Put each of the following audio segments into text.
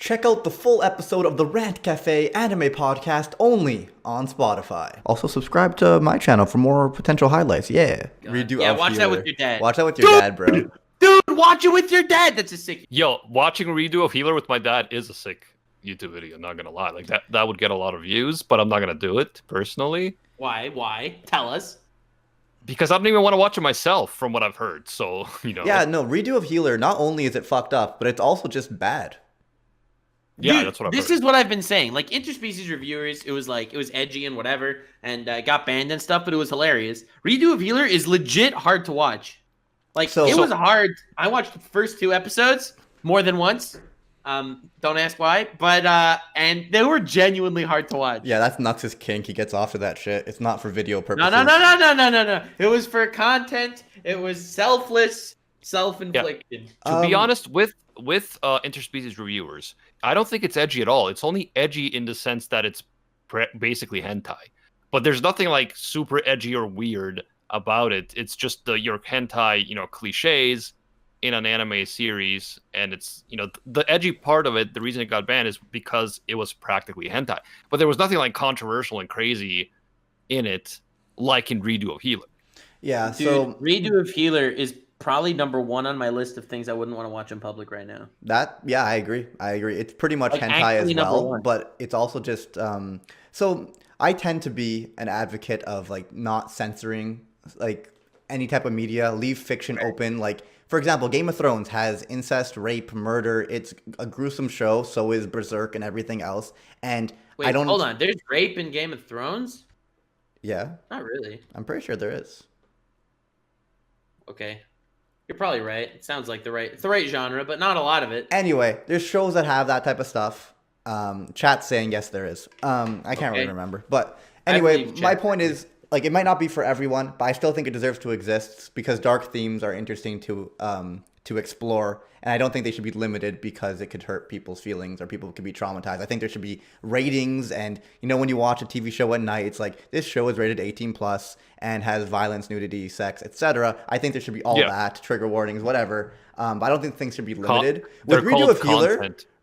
Check out the full episode of the Rant Cafe anime podcast only on Spotify. Also, subscribe to my channel for more potential highlights. Yeah. Redo yeah, watch that with your dad. Watch that with your dad, bro. Dude, watch it with your dad. That's a sick. Yo, watching Redo of Healer with my dad is a sick YouTube video. Not gonna lie, like that would get a lot of views, but I'm not gonna do it personally. Why? Tell us. Because I don't even want to watch it myself, from what I've heard. So Yeah, no. Redo of Healer. Not only is it fucked up, but it's also just bad. Yeah, Dude, that's what I've This heard. is what I've been saying. Like, interspecies reviewers, it was edgy and whatever, and got banned and stuff, but it was hilarious. Redo of Healer is legit hard to watch. Like, it was hard. I watched the first 2 episodes more than once. Don't ask why, but and they were genuinely hard to watch. Yeah, that's Nux's kink. He gets off to that shit. It's not for video purposes. No. It was for content. It was selfless, self-inflicted. Yeah. To be honest, with interspecies reviewers, I don't think it's edgy at all. It's only edgy in the sense that it's basically hentai. But there's nothing like super edgy or weird about it. It's just your hentai, cliches in an anime series, and it's the edgy part of it. The reason it got banned is because it was practically hentai. But there was nothing like controversial and crazy in it, like in Redo of Healer. Yeah, Dude, so Redo of Healer is probably number 1 on my list of things I wouldn't want to watch in public right now. I agree. It's pretty much hentai as well, but it's also just so I tend to be an advocate of like not censoring like any type of media, leave fiction open. Like, for example, Game of Thrones has incest, rape, murder. It's a gruesome show. So is Berserk and everything else. And Wait, hold on. There's rape in Game of Thrones? Yeah. Not really. I'm pretty sure there is. Okay. You're probably right. It sounds like it's the right genre, but not a lot of it. Anyway, there's shows that have that type of stuff. Chat's saying yes, there is. I can't really remember. But anyway, my point is, like, it might not be for everyone, but I still think it deserves to exist because dark themes are interesting to explore, and I don't think they should be limited because it could hurt people's feelings or people could be traumatized. I think there should be ratings, and when you watch a TV show at night, it's like this show is rated 18+ and has violence, nudity, sex, etc. I think there should be all that, trigger warnings, whatever. But I don't think things should be limited. With Redo of Healer,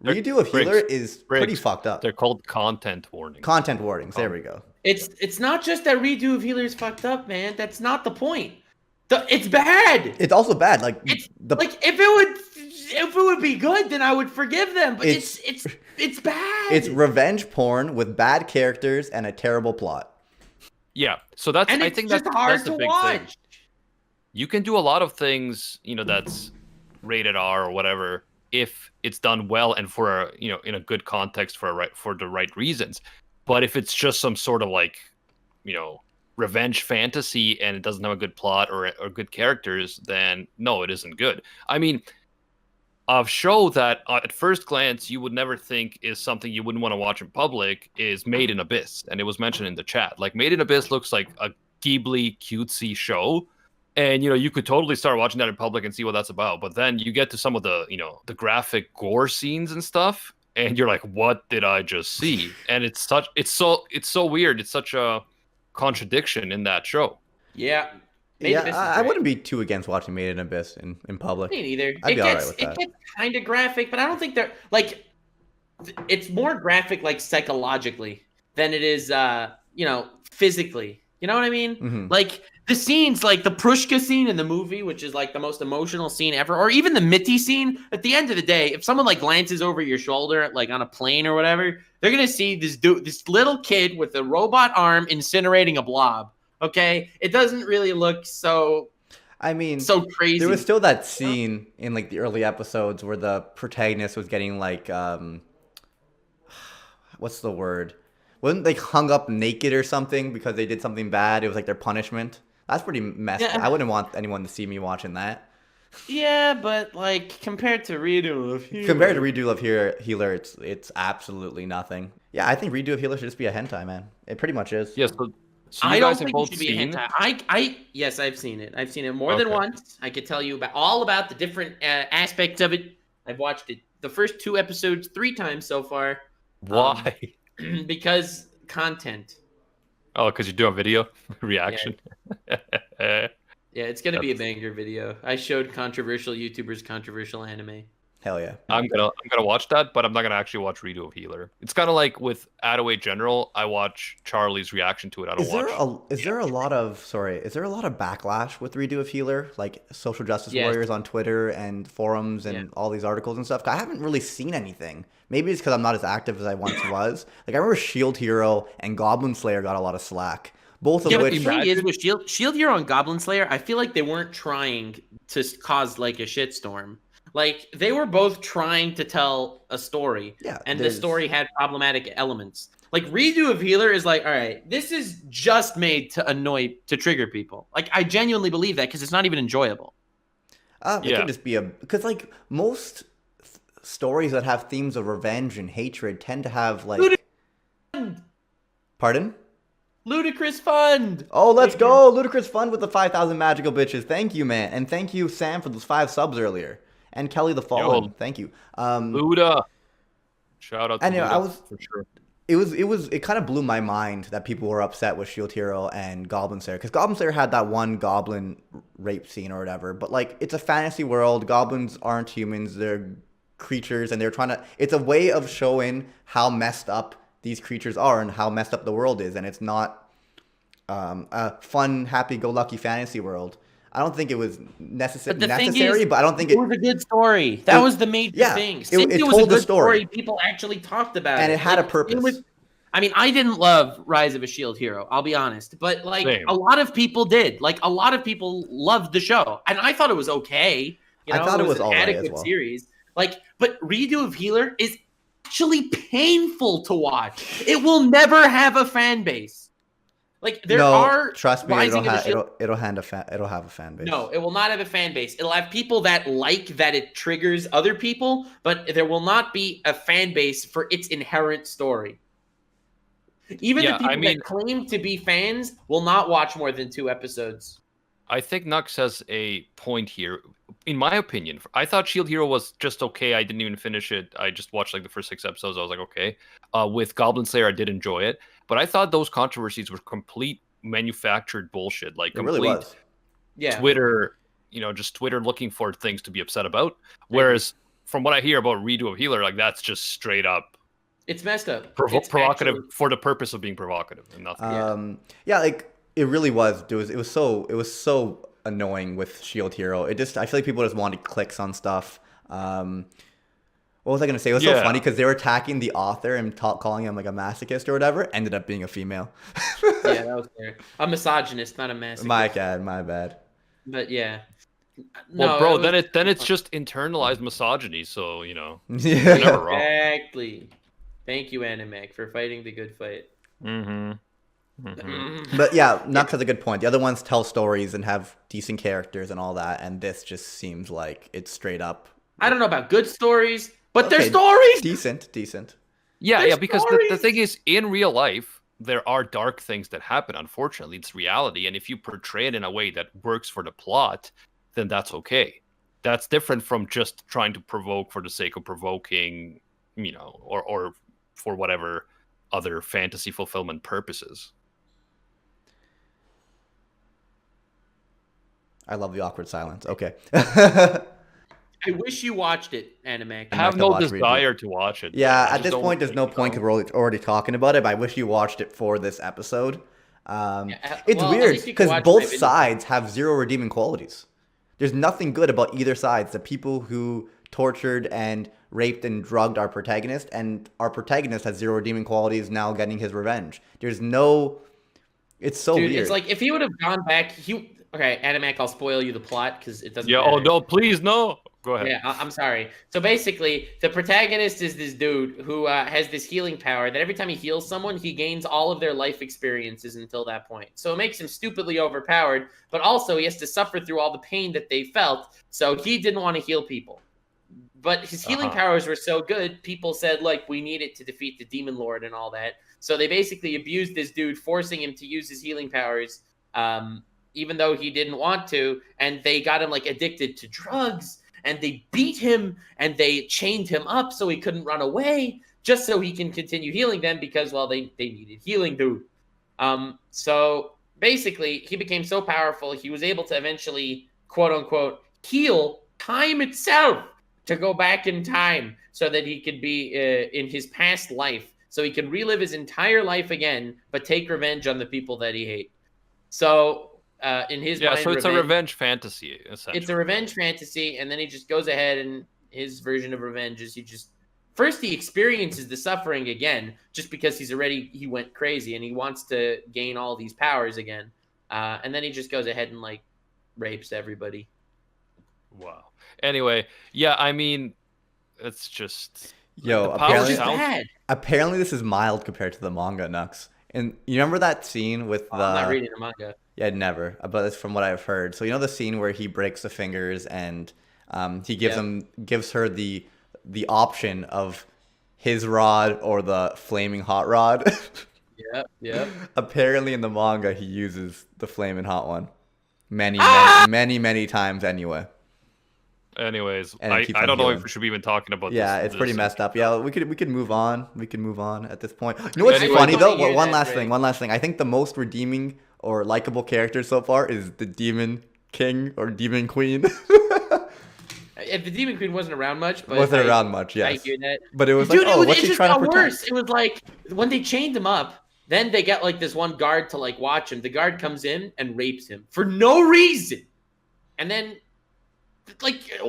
Redo of Healer is pretty fucked up. They're called content warnings. Content warnings. There we go. It's not just that Redo of Healer is fucked up, man. That's not the point. It's bad. It's also bad. Like if it would be good, then I would forgive them. But it's bad. It's revenge porn with bad characters and a terrible plot. Yeah, so I think that's the big thing. You can do a lot of things, that's rated R or whatever, if it's done well and for in a good context for the right reasons. But if it's just some sort of like, revenge fantasy and it doesn't have a good plot or good characters, then no, it isn't good. I mean, a show that at first glance you would never think is something you wouldn't want to watch in public is Made in Abyss, and it was mentioned in the chat. Like, Made in Abyss looks like a Ghibli cutesy show, and you could totally start watching that in public and see what that's about. But then you get to some of the the graphic gore scenes and stuff, and you're like, what did I just see? And it's so weird. It's such a contradiction in that show. Yeah. I wouldn't be too against watching Made in Abyss in public. Me neither. I'd be all right with that. It gets kind of graphic, but I don't think they're like. It's more graphic, like psychologically, than it is, physically. You know what I mean? Mm-hmm. Like the scenes, like the Prushka scene in the movie, which is like the most emotional scene ever, or even the Mitty scene. At the end of the day, if someone like glances over your shoulder, like on a plane or whatever, they're gonna see this little kid with a robot arm incinerating a blob. Okay, it doesn't really look so. I mean, so crazy. There was still that scene in like the early episodes where the protagonist was getting like, what's the word? Wasn't they hung up naked or something because they did something bad? It was like their punishment. That's pretty messed up. I wouldn't want anyone to see me watching that. Yeah, but like compared to Redo of Healer, it's absolutely nothing. Yeah, I think Redo of Healer should just be a hentai, man. It pretty much is. Yes. Yeah, so I don't think it should be a hentai. Yes, I've seen it. I've seen it more than once. I could tell you all about the different aspects of it. I've watched it the first 2 episodes 3 times so far. Why? Because content. Oh, because you do a video reaction. Yeah, it's gonna be a banger video. I showed controversial YouTubers controversial anime. Hell yeah. I'm gonna watch that, but I'm not gonna actually watch Redo of Healer. It's kind of like with Attaway General. I watch Charlie's reaction to it. I don't watch. Is there a lot of backlash with Redo of Healer, like social justice warriors on Twitter and forums and all these articles and stuff? I haven't really seen anything. Maybe it's because I'm not as active as I once was. Like I remember Shield Hero and Goblin Slayer got a lot of slack. Both of which. The thing is with Shield Hero and Goblin Slayer, I feel like they weren't trying to cause like a shitstorm. Like they were both trying to tell a story, and the story had problematic elements. Like Redo of Healer is like, all right, this is just made to trigger people. Like I genuinely believe that because it's not even enjoyable. It could just be because like most stories that have themes of revenge and hatred tend to have like. Pardon? Ludicrous Fund. Oh, let's go, Ludicrous Fund with the 5,000 magical bitches. Thank you, man, and thank you, Sam, for those 5 subs earlier. And Kelly the Fallen, thank you. Luda. Shout out to Luda, for sure. It kind of blew my mind that people were upset with Shield Hero and Goblin Slayer. Because Goblin Slayer had that one goblin rape scene or whatever. But, like, it's a fantasy world. Goblins aren't humans. They're creatures. And they're trying to... It's a way of showing how messed up these creatures are and how messed up the world is. And it's not a fun, happy-go-lucky fantasy world. I don't think it was necessary, but I don't think it was a good story. That was the major thing. It told the story. People actually talked about it. And it had a purpose. I mean, I didn't love Rise of a Shield Hero, I'll be honest. But, like, a lot of people did. Like, a lot of people loved the show. And I thought it was okay. You know, I thought it was an all right adequate as well. series. Like, but Redo of Healer is actually painful to watch. It will never have a fan base. Like trust me, it'll have a fan base. No, it will not have a fan base. It'll have people that like that it triggers other people, but there will not be a fan base for its inherent story. Even the people that claim to be fans will not watch more than 2 episodes. I think Nux has a point here. In my opinion, I thought Shield Hero was just okay. I didn't even finish it. I just watched like the first 6 episodes. I was like, okay. With Goblin Slayer, I did enjoy it. But I thought those controversies were complete manufactured bullshit. Like, complete really was. Twitter, just Twitter looking for things to be upset about. Whereas, from what I hear about Redo of Healer, like, that's just straight up. It's messed up. Provocative for the purpose of being provocative and nothing. Like, it really was. It was so annoying with Shield Hero. I feel like people just wanted clicks on stuff. What was I going to say? It was so funny because they were attacking the author and calling him like a masochist or whatever. Ended up being a female. Yeah, that was fair. A misogynist, not a masochist. My bad. But yeah. Well, bro, then it's just internalized misogyny. So you're never wrong. Exactly. Thank you, Animac, for fighting the good fight. But yeah, Nux has a good point. The other ones tell stories and have decent characters and all that, and this just seems like it's straight up. I don't know about good stories. But they're stories. Decent. Yeah, because the thing is, in real life, there are dark things that happen. Unfortunately, it's reality. And if you portray it in a way that works for the plot, then that's okay. That's different from just trying to provoke for the sake of provoking, or for whatever other fantasy fulfillment purposes. I love the awkward silence. Okay. I wish you watched it, Animac. I have no desire to watch it. Yeah, at this point, there's no point because we're already talking about it, but I wish you watched it for this episode. It's weird because both sides have 0 redeeming qualities. There's nothing good about either side. The people who tortured and raped and drugged our protagonist, and our protagonist has 0 redeeming qualities now getting his revenge. There's no... It's so weird. It's like if he would have gone back... Okay, Animac, I'll spoil you the plot because it doesn't matter. Oh, no, please, no. Go ahead. Yeah, I'm sorry. So basically, the protagonist is this dude who has this healing power that every time he heals someone, he gains all of their life experiences until that point. So it makes him stupidly overpowered, but also he has to suffer through all the pain that they felt. So he didn't want to heal people. But his healing powers were so good, people said, like, we need it to defeat the Demon Lord and all that. So they basically abused this dude, forcing him to use his healing powers, even though he didn't want to. And they got him, like, addicted to drugs. And they beat him, and they chained him up so he couldn't run away, just so he can continue healing them because, well, they needed healing, dude. So basically, he became so powerful, he was able to eventually, quote-unquote, heal time itself. to go back in time so that he could be in his past life, so he can relive his entire life again, but take revenge on the people that he hates. So in his mind, so it's a revenge fantasy, essentially. It's a revenge fantasy, and then he just goes ahead, and his version of revenge is he experiences the suffering again, just because he went crazy and he wants to gain all these powers again, and then he just goes ahead and like rapes everybody. Wow. Anyway, yeah, I mean, it's just apparently this is mild compared to the manga, Nux. And you remember that scene with the... I'm not reading the manga. Yeah, never. But it's from what I've heard. So you know the scene where he breaks the fingers and he gives her the option of his rod or the flaming hot rod. Yep. Apparently in the manga he uses the flaming hot one. Many times anyway. Anyways, I don't know if we should be even talking about this. Yeah, it's pretty messed up. Yeah, we could move on. We can move on at this point. You know what's funny though? One last thing. I think the most redeeming or likable character so far is the Demon King or Demon Queen. If the Demon Queen wasn't around much, but wasn't around much, yes. I hear that. But it was like, what's he trying to protect? Worse. It was like when they chained him up, then they got like this one guard to like watch him. The guard comes in and rapes him for no reason, and then. Like, it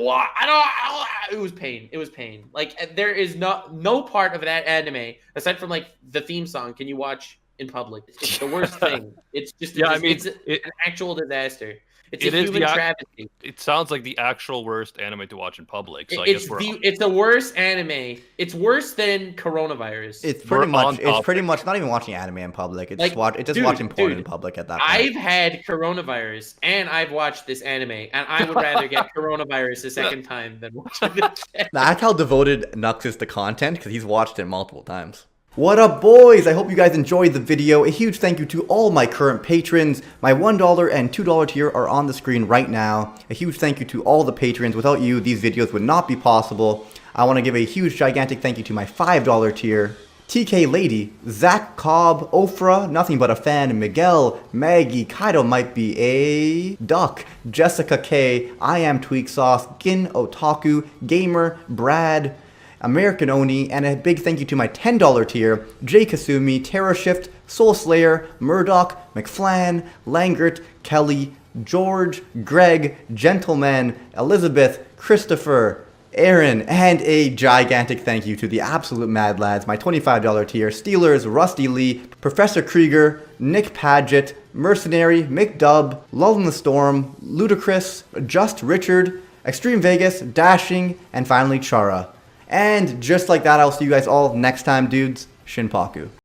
was pain. It was pain. Like, there is no part of that anime aside from like the theme song can you watch in public. It's the worst thing. It's just it's an actual disaster. It's a human travesty. It sounds like the actual worst anime to watch in public. So it's the worst anime. It's worse than coronavirus. It's pretty much not even watching anime in public. It's like, watching porn in public at that point. I've had coronavirus and I've watched this anime, and I would rather get coronavirus a second time than watching this. That's how devoted Nux is to content, because he's watched it multiple times. What up, boys? I hope you guys enjoyed the video. A huge thank you to all my current patrons. My $1 and $2 tier are on the screen right now. A huge thank you to all the patrons. Without you, these videos would not be possible. I want to give a huge, gigantic thank you to my $5 tier. TK Lady, Zach Cobb, Ofra, Nothing But a Fan, Miguel, Maggie, Kaido Might Be a Duck, Jessica K, I Am Tweak Sauce, Gin Otaku, Gamer, Brad, American Oni, and a big thank you to my $10 tier, Jay Kasumi, Terror Shift, Soul Slayer, Murdoch, McFlan, Langert, Kelly, George, Greg, Gentleman, Elizabeth, Christopher, Aaron, and a gigantic thank you to the absolute mad lads, my $25 tier, Steelers, Rusty Lee, Professor Krieger, Nick Paget, Mercenary, McDub, Lull in the Storm, Ludacris, Just Richard, Extreme Vegas, Dashing, and finally Chara. And just like that, I'll see you guys all next time, dudes. Shinpaku.